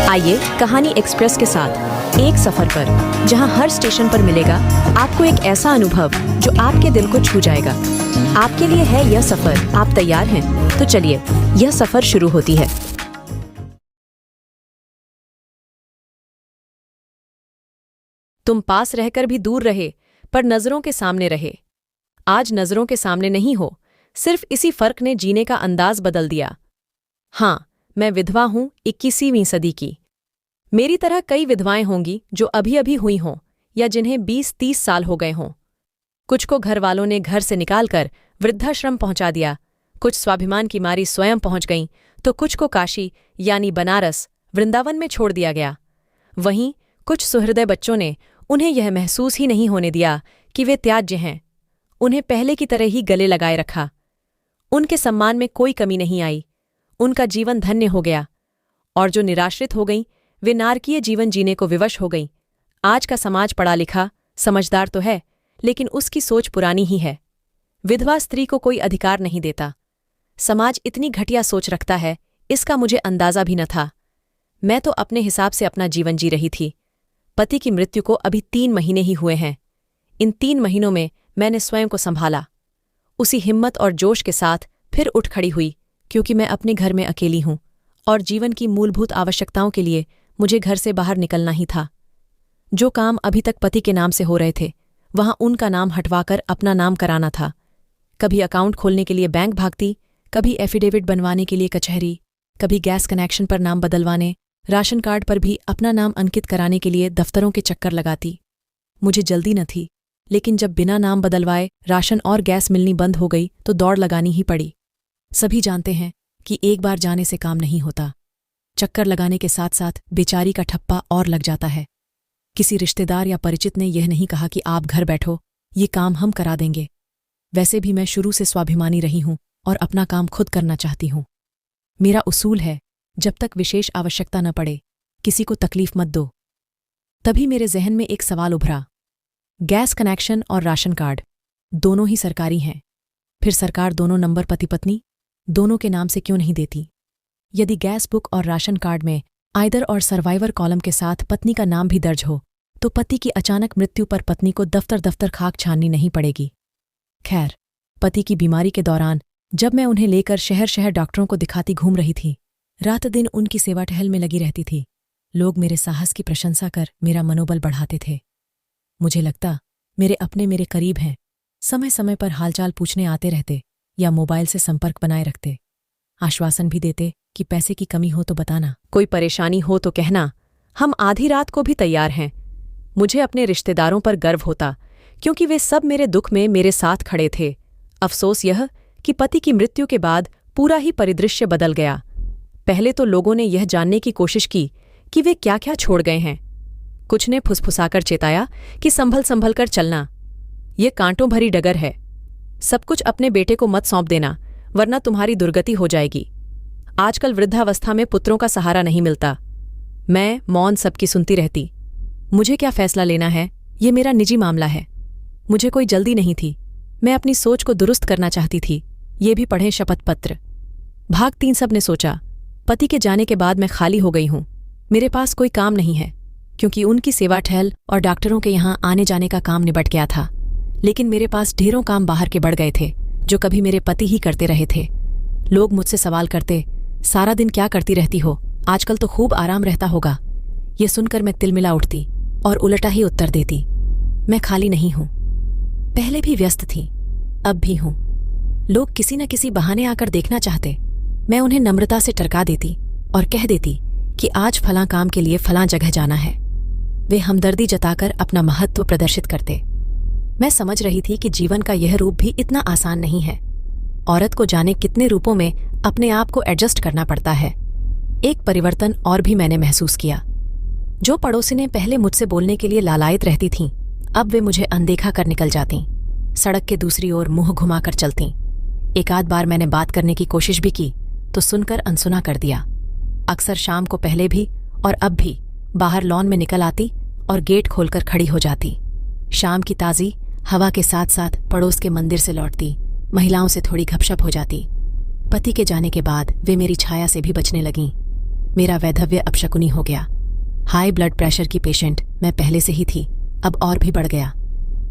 आइए कहानी एक्सप्रेस के साथ एक सफर पर, जहां हर स्टेशन पर मिलेगा आपको एक ऐसा अनुभव जो आपके दिल को छू जाएगा। आपके लिए है यह सफर। आप तैयार हैं? तो चलिए, यह सफर शुरू होती है। तुम पास रहकर भी दूर रहे, पर नजरों के सामने रहे। आज नजरों के सामने नहीं हो, सिर्फ इसी फर्क ने जीने का अंदाज बदल दिया। हाँ, मैं विधवा हूं 21वीं सदी की। मेरी तरह कई विधवाएं होंगी जो अभी अभी हुई हों या जिन्हें 20-30 साल हो गए हों। कुछ को घर वालों ने घर से निकालकर वृद्धाश्रम पहुंचा दिया, कुछ स्वाभिमान की मारी स्वयं पहुंच गईं, तो कुछ को काशी यानी बनारस, वृंदावन में छोड़ दिया गया। वहीं कुछ सुहृदय बच्चों ने उन्हें यह महसूस ही नहीं होने दिया कि वे त्याज्य हैं। उन्हें पहले की तरह ही गले लगाए रखा। उनके सम्मान में कोई कमी नहीं आई। उनका जीवन धन्य हो गया। और जो निराश्रित हो गईं, वे नारकीय जीवन जीने को विवश हो गईं। आज का समाज पढ़ा लिखा, समझदार तो है, लेकिन उसकी सोच पुरानी ही है। विधवा स्त्री को कोई अधिकार नहीं देता। समाज इतनी घटिया सोच रखता है, इसका मुझे अंदाजा भी न था। मैं तो अपने हिसाब से अपना जीवन जी रही थी। पति की मृत्यु को अभी 3 महीने ही हुए हैं। इन 3 महीनों में मैंने स्वयं को संभाला। उसी हिम्मत और जोश के साथ फिर उठ खड़ी हुई, क्योंकि मैं अपने घर में अकेली हूं और जीवन की मूलभूत आवश्यकताओं के लिए मुझे घर से बाहर निकलना ही था। जो काम अभी तक पति के नाम से हो रहे थे, वहां उनका नाम हटवाकर अपना नाम कराना था। कभी अकाउंट खोलने के लिए बैंक भागती, कभी एफिडेविट बनवाने के लिए कचहरी, कभी गैस कनेक्शन पर नाम बदलवाने, राशन कार्ड पर भी अपना नाम अंकित कराने के लिए दफ्तरों के चक्कर लगाती। मुझे जल्दी न थी, लेकिन जब बिना नाम बदलवाए राशन और गैस मिलनी बंद हो गई तो दौड़ लगानी ही पड़ी। सभी जानते हैं कि एक बार जाने से काम नहीं होता। चक्कर लगाने के साथ साथ बेचारी का ठप्पा और लग जाता है। किसी रिश्तेदार या परिचित ने यह नहीं कहा कि आप घर बैठो, ये काम हम करा देंगे। वैसे भी मैं शुरू से स्वाभिमानी रही हूं और अपना काम खुद करना चाहती हूं। मेरा उसूल है, जब तक विशेष आवश्यकता न पड़े, किसी को तकलीफ मत दो। तभी मेरे जहन में एक सवाल उभरा। गैस कनेक्शन और राशन कार्ड दोनों ही सरकारी हैं। फिर सरकार दोनों नंबर पति पत्नी दोनों के नाम से क्यों नहीं देती? यदि गैस बुक और राशन कार्ड में आइदर और सर्वाइवर कॉलम के साथ पत्नी का नाम भी दर्ज हो, तो पति की अचानक मृत्यु पर पत्नी को दफ्तर दफ्तर खाक छाननी नहीं पड़ेगी। खैर, पति की बीमारी के दौरान जब मैं उन्हें लेकर शहर शहर डॉक्टरों को दिखाती घूम रही थी, रात दिन उनकी सेवा टहल में लगी रहती थी। लोग मेरे साहस की प्रशंसा कर मेरा मनोबल बढ़ाते थे। मुझे लगता मेरे अपने मेरे करीब हैं, समय समय पर हालचाल पूछने आते रहते या मोबाइल से संपर्क बनाए रखते। आश्वासन भी देते कि पैसे की कमी हो तो बताना, कोई परेशानी हो तो कहना, हम आधी रात को भी तैयार हैं। मुझे अपने रिश्तेदारों पर गर्व होता, क्योंकि वे सब मेरे दुख में मेरे साथ खड़े थे। अफसोस यह कि पति की मृत्यु के बाद पूरा ही परिदृश्य बदल गया। पहले तो लोगों ने यह जानने की कोशिश की कि वे क्या क्या छोड़ गए हैं। कुछ ने फुसफुसाकर चेताया कि संभल संभल कर चलना, ये कांटों भरी डगर है। सब कुछ अपने बेटे को मत सौंप देना, वरना तुम्हारी दुर्गति हो जाएगी। आजकल वृद्धावस्था में पुत्रों का सहारा नहीं मिलता। मैं मौन सबकी सुनती रहती। मुझे क्या फैसला लेना है, ये मेरा निजी मामला है। मुझे कोई जल्दी नहीं थी। मैं अपनी सोच को दुरुस्त करना चाहती थी। ये भी पढ़ें शपथ पत्र। भाग 3 सब ने सोचा। पति के जाने के बाद मैं खाली हो गई हूं। मेरे पास कोई काम नहीं है, क्योंकि उनकी सेवा टहल और डॉक्टरों के यहां आने जाने का काम निबट गया था। लेकिन मेरे पास ढेरों काम बाहर के बढ़ गए थे, जो कभी मेरे पति ही करते रहे थे। लोग मुझसे सवाल करते, सारा दिन क्या करती रहती हो? आजकल तो खूब आराम रहता होगा। ये सुनकर मैं तिलमिला उठती और उलटा ही उत्तर देती, मैं खाली नहीं हूं। पहले भी व्यस्त थी, अब भी हूं। लोग किसी न किसी बहाने आकर देखना चाहते। मैं उन्हें नम्रता से टरका देती और कह देती कि आज फलां काम के लिए फलां जगह जाना है। वे हमदर्दी जताकर अपना महत्व प्रदर्शित करते। मैं समझ रही थी कि जीवन का यह रूप भी इतना आसान नहीं है। औरत को जाने कितने रूपों में अपने आप को एडजस्ट करना पड़ता है। एक परिवर्तन और भी मैंने महसूस किया। जो पड़ोसिनें पहले मुझसे बोलने के लिए लालायित रहती थीं, अब वे मुझे अनदेखा कर निकल जातीं। सड़क के दूसरी ओर मुंह घुमाकर चलतीं। एक आध बार मैंने बात करने की कोशिश भी की, तो सुनकर अनसुना कर दिया। अक्सर शाम को पहले भी और अब भी बाहर लॉन में निकल आती और गेट खोलकर खड़ी हो जाती। शाम की ताज़ी हवा के साथ साथ पड़ोस के मंदिर से लौटती, महिलाओं से थोड़ी गपशप हो जाती। पति के जाने के बाद वे मेरी छाया से भी बचने लगीं। मेरा वैधव्य अपशकुनी हो गया। हाई ब्लड प्रेशर की पेशेंट मैं पहले से ही थी, अब और भी बढ़ गया।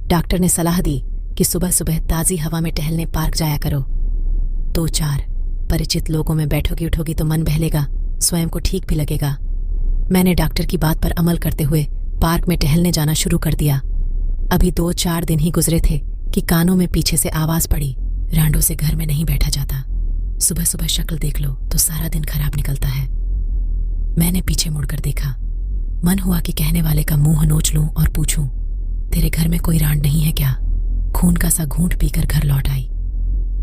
डॉक्टर ने सलाह दी कि सुबह सुबह ताज़ी हवा में टहलने पार्क जाया करो। 2-4 परिचित लोगों में बैठोगी उठोगी तो मन बहलेगा, स्वयं को ठीक भी लगेगा। मैंने डॉक्टर की बात पर अमल करते हुए पार्क में टहलने जाना शुरू कर दिया। अभी 2-4 दिन ही गुजरे थे कि कानों में पीछे से आवाज़ पड़ी, रांडों से घर में नहीं बैठा जाता। सुबह सुबह शक्ल देख लो तो सारा दिन खराब निकलता है। मैंने पीछे मुड़कर देखा। मन हुआ कि कहने वाले का मुंह नोच लूं और पूछूं, तेरे घर में कोई रांड नहीं है क्या? खून का सा घूंट पीकर घर लौट आई।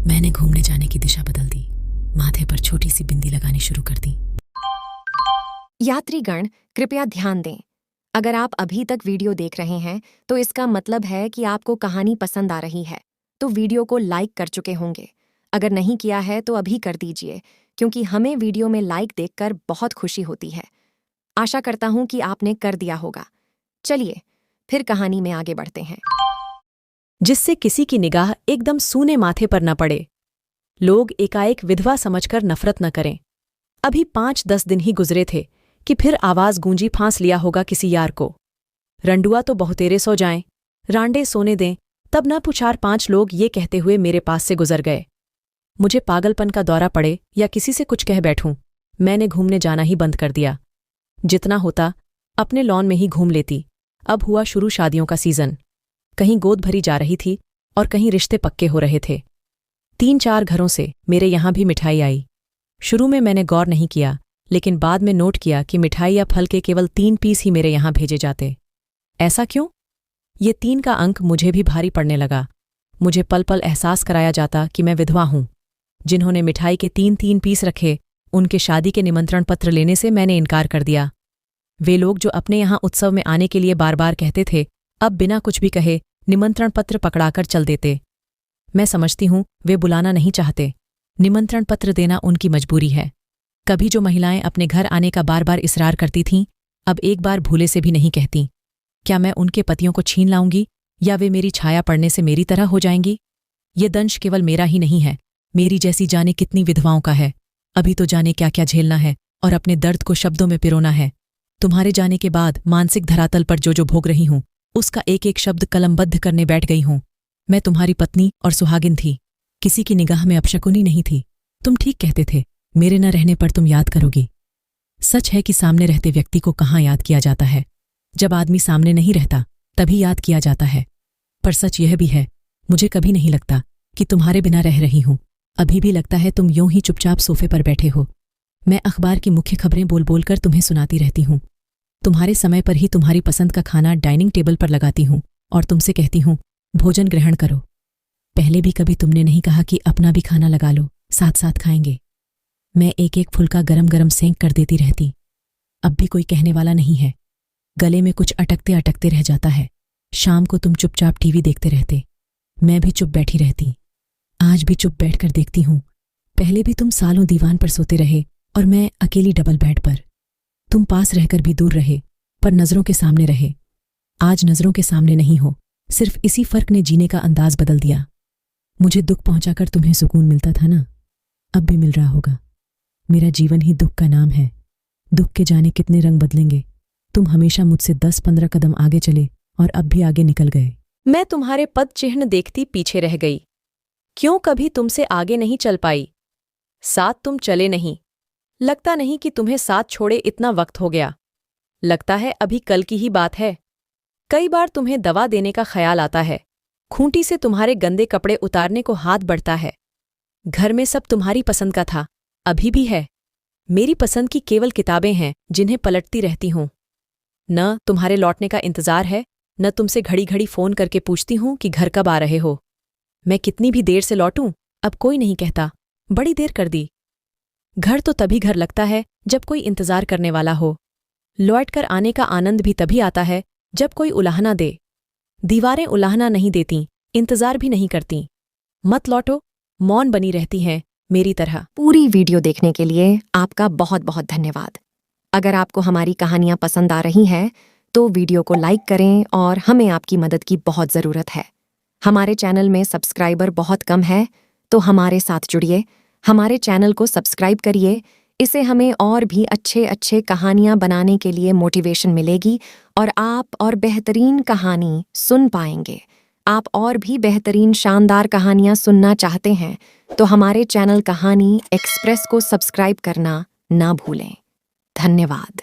मैंने घूमने जाने की दिशा बदल दी, माथे पर छोटी सी बिंदी लगानी शुरू कर दी। यात्रीगण कृपया ध्यान दें। अगर आप अभी तक वीडियो देख रहे हैं तो इसका मतलब है कि आपको कहानी पसंद आ रही है, तो वीडियो को लाइक कर चुके होंगे। अगर नहीं किया है तो अभी कर दीजिए, क्योंकि हमें वीडियो में लाइक देखकर बहुत खुशी होती है। आशा करता हूं कि आपने कर दिया होगा। चलिए फिर कहानी में आगे बढ़ते हैं। जिससे किसी की निगाह एकदम सूने माथे पर न पड़े। लोग एकाएक विधवा समझकर नफरत न करें। अभी 5-10 दिन ही गुजरे थे कि फिर आवाज गूंजी, फांस लिया होगा किसी यार को। रंडुआ तो बहुतेरे सो जाएं, रांडे सोने दें, तब न पुछार 5 लोग ये कहते हुए मेरे पास से गुजर गए। मुझे पागलपन का दौरा पड़े या किसी से कुछ कह बैठूं, मैंने घूमने जाना ही बंद कर दिया। जितना होता अपने लॉन में ही घूम लेती। अब हुआ शुरू शादियों का सीजन। कहीं गोद भरी जा रही थी और कहीं रिश्ते पक्के हो रहे थे। 3-4 घरों से मेरे यहां भी मिठाई आई। शुरू में मैंने गौर नहीं किया, लेकिन बाद में नोट किया कि मिठाई या फल के केवल 3 पीस ही मेरे यहां भेजे जाते। ऐसा क्यों? ये 3 का अंक मुझे भी भारी पड़ने लगा। मुझे पल पल एहसास कराया जाता कि मैं विधवा हूं। जिन्होंने मिठाई के 3-3 पीस रखे, उनके शादी के निमंत्रण पत्र लेने से मैंने इनकार कर दिया। वे लोग जो अपने यहां उत्सव में आने के लिए बार बार कहते थे, अब बिना कुछ भी कहे निमंत्रण पत्र पकड़ाकर चल देते। मैं समझती हूं वे बुलाना नहीं चाहते, निमंत्रण पत्र देना उनकी मजबूरी है। कभी जो महिलाएं अपने घर आने का बार बार इसरार करती थीं, अब एक बार भूले से भी नहीं कहती। क्या मैं उनके पतियों को छीन लाऊंगी या वे मेरी छाया पड़ने से मेरी तरह हो जाएंगी? ये दंश केवल मेरा ही नहीं है, मेरी जैसी जाने कितनी विधवाओं का है। अभी तो जाने क्या क्या झेलना है और अपने दर्द को शब्दों में पिरोना है। तुम्हारे जाने के बाद मानसिक धरातल पर जो जो भोग रही हूं, उसका एक एक शब्द कलमबद्ध करने बैठ गई हूं। मैं तुम्हारी पत्नी और सुहागिन थी, किसी की निगाह में अपशकुनी नहीं थी। तुम ठीक कहते थे, मेरे न रहने पर तुम याद करोगी। सच है कि सामने रहते व्यक्ति को कहाँ याद किया जाता है। जब आदमी सामने नहीं रहता तभी याद किया जाता है। पर सच यह भी है, मुझे कभी नहीं लगता कि तुम्हारे बिना रह रही हूं। अभी भी लगता है तुम यूं ही चुपचाप सोफे पर बैठे हो। मैं अखबार की मुख्य खबरें बोल बोल कर तुम्हें सुनाती रहती हूं। तुम्हारे समय पर ही तुम्हारी पसंद का खाना डाइनिंग टेबल पर लगाती हूं और तुमसे कहती हूं, भोजन ग्रहण करो। पहले भी कभी तुमने नहीं कहा कि अपना भी खाना लगा लो, साथ साथ खाएंगे। मैं एक एक फुलका गरम गरम सेंक कर देती रहती। अब भी कोई कहने वाला नहीं है। गले में कुछ अटकते अटकते रह जाता है। शाम को तुम चुपचाप टीवी देखते रहते, मैं भी चुप बैठी रहती। आज भी चुप बैठकर देखती हूं। पहले भी तुम सालों दीवान पर सोते रहे और मैं अकेली डबल बेड पर। तुम पास रहकर भी दूर रहे, पर नजरों के सामने रहे। आज नजरों के सामने नहीं हो, सिर्फ इसी फर्क ने जीने का अंदाज बदल दिया। मुझे दुख पहुंचाकर तुम्हें सुकून मिलता था ना, अब भी मिल रहा होगा। मेरा जीवन ही दुख का नाम है। दुख के जाने कितने रंग बदलेंगे। तुम हमेशा मुझसे 10-15 कदम आगे चले और अब भी आगे निकल गए। मैं तुम्हारे पद चिन्ह देखती पीछे रह गई। क्यों कभी तुमसे आगे नहीं चल पाई? साथ तुम चले नहीं। लगता नहीं कि तुम्हें साथ छोड़े इतना वक्त हो गया। लगता है अभी कल की ही बात है। कई बार तुम्हें दवा देने का ख्याल आता है। खूंटी से तुम्हारे गंदे कपड़े उतारने को हाथ बढ़ता है। घर में सब तुम्हारी पसंद का था, अभी भी है। मेरी पसंद की केवल किताबें हैं जिन्हें पलटती रहती हूं। न तुम्हारे लौटने का इंतजार है, न तुमसे घड़ी घड़ी फोन करके पूछती हूं कि घर कब आ रहे हो। मैं कितनी भी देर से लौटूं, अब कोई नहीं कहता, बड़ी देर कर दी। घर तो तभी घर लगता है जब कोई इंतजार करने वाला हो। लौट कर आने का आनंद भी तभी आता है जब कोई उलाहना दे। दीवारें उलाहना नहीं देती, इंतजार भी नहीं करती। मत लौटो, मौन बनी रहती हैं मेरी तरह। पूरी वीडियो देखने के लिए आपका बहुत बहुत धन्यवाद। अगर आपको हमारी कहानियां पसंद आ रही हैं तो वीडियो को लाइक करें और हमें आपकी मदद की बहुत ज़रूरत है। हमारे चैनल में सब्सक्राइबर बहुत कम है, तो हमारे साथ जुड़िए, हमारे चैनल को सब्सक्राइब करिए, इससे हमें और भी अच्छे अच्छे कहानियां बनाने के लिए मोटिवेशन मिलेगी और आप और बेहतरीन कहानी सुन पाएंगे। आप और भी बेहतरीन शानदार कहानियां सुनना चाहते हैं तो हमारे चैनल कहानी एक्सप्रेस को सब्सक्राइब करना ना भूलें। धन्यवाद।